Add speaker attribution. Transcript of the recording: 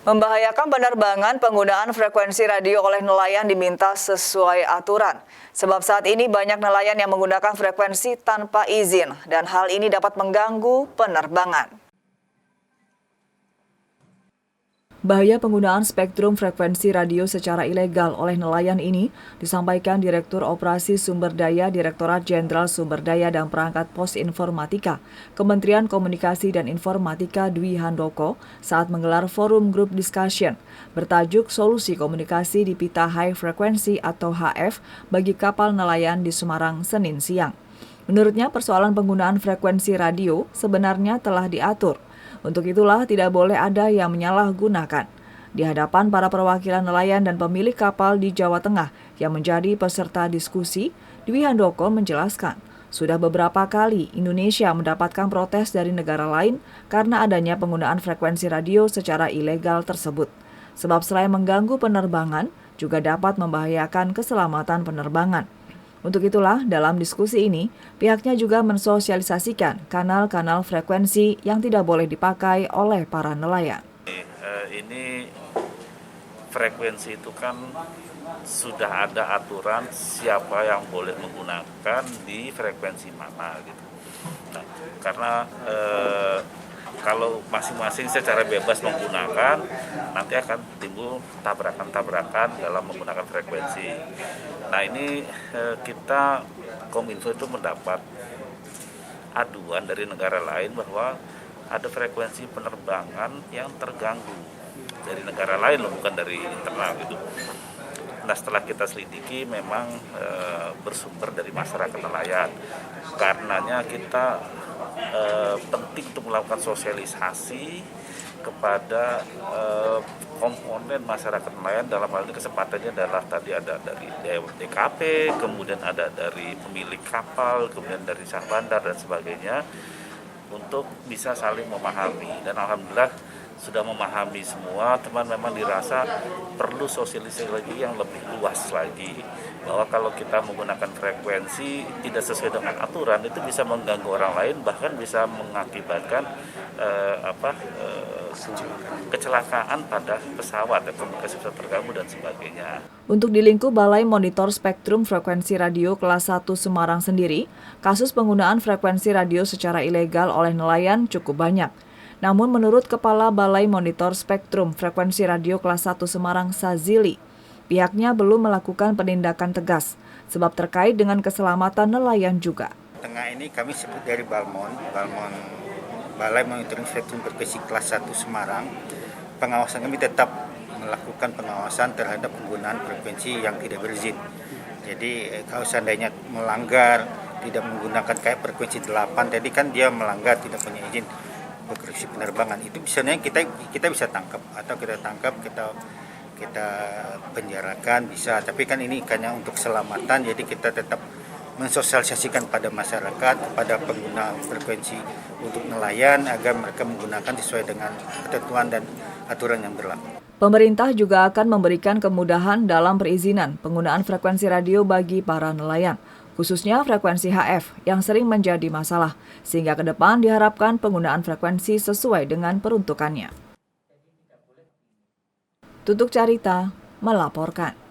Speaker 1: Membahayakan penerbangan, penggunaan frekuensi radio oleh nelayan diminta sesuai aturan. Sebab saat ini banyak nelayan yang menggunakan frekuensi tanpa izin dan hal ini dapat mengganggu penerbangan. Bahaya penggunaan spektrum frekuensi radio secara ilegal oleh nelayan ini disampaikan Direktur Operasi Sumber Daya Direktorat Jenderal Sumber Daya dan Perangkat Pos Informatika, Kementerian Komunikasi dan Informatika Dwi Handoko saat menggelar forum group discussion bertajuk Solusi Komunikasi di Pita High Frequency atau HF bagi kapal nelayan di Semarang Senin siang. Menurutnya persoalan penggunaan frekuensi radio sebenarnya telah diatur. Untuk itulah tidak boleh ada yang menyalahgunakan. Di hadapan para perwakilan nelayan dan pemilik kapal di Jawa Tengah yang menjadi peserta diskusi, Dwi Handoko menjelaskan, sudah beberapa kali Indonesia mendapatkan protes dari negara lain karena adanya penggunaan frekuensi radio secara ilegal tersebut. Sebab selain mengganggu penerbangan, juga dapat membahayakan keselamatan penerbangan. Untuk itulah, dalam diskusi ini, pihaknya juga mensosialisasikan kanal-kanal frekuensi yang tidak boleh dipakai oleh para nelayan.
Speaker 2: Ini frekuensi itu kan sudah ada aturan siapa yang boleh menggunakan di frekuensi mana gitu. Nah, karena kalau masing-masing secara bebas menggunakan, nanti akan timbul tabrakan-tabrakan dalam menggunakan frekuensi. Nah ini kita Kominfo itu mendapat aduan dari negara lain bahwa ada frekuensi penerbangan yang terganggu dari negara lain, bukan dari internal gitu. Nah setelah kita selidiki memang bersumber dari masyarakat nelayan. Karenanya kita penting untuk melakukan sosialisasi kepada komponen masyarakat nelayan. Dalam hal ini kesempatannya adalah tadi ada dari DKP, kemudian ada dari pemilik kapal, kemudian dari sah bandar dan sebagainya, untuk bisa saling memahami. Dan alhamdulillah sudah memahami semua, teman memang dirasa perlu sosialisasi lagi yang lebih luas lagi, bahwa kalau kita menggunakan frekuensi tidak sesuai dengan aturan itu bisa mengganggu orang lain, bahkan bisa mengakibatkan kecelakaan pada pesawat, komunikasi bisa terganggu dan sebagainya.
Speaker 1: Untuk di lingkup Balai Monitor Spektrum Frekuensi Radio Kelas 1 Semarang sendiri, kasus penggunaan frekuensi radio secara ilegal oleh nelayan cukup banyak. Namun menurut Kepala Balai Monitor Spektrum Frekuensi Radio Kelas 1 Semarang Sazili, pihaknya belum melakukan penindakan tegas, sebab terkait dengan keselamatan nelayan juga.
Speaker 3: Tengah ini kami sebut dari Balmon Balai Monitoring Spektrum Frekuensi Kelas 1 Semarang, pengawasan kami tetap melakukan pengawasan terhadap penggunaan frekuensi yang tidak berizin. Jadi kalau seandainya melanggar, tidak menggunakan kayak frekuensi 8, tadi kan dia melanggar, tidak punya izin frekuensi penerbangan, itu misalnya kita bisa tangkap, atau kita penjarakan bisa, tapi kan ini hanya untuk keselamatan, jadi kita tetap mensosialisasikan pada masyarakat, kepada pengguna frekuensi untuk nelayan agar mereka menggunakan sesuai dengan ketentuan dan aturan yang berlaku.
Speaker 1: Pemerintah juga akan memberikan kemudahan dalam perizinan penggunaan frekuensi radio bagi para nelayan, khususnya frekuensi HF yang sering menjadi masalah, sehingga ke depan diharapkan penggunaan frekuensi sesuai dengan peruntukannya. Tutuk Carita melaporkan.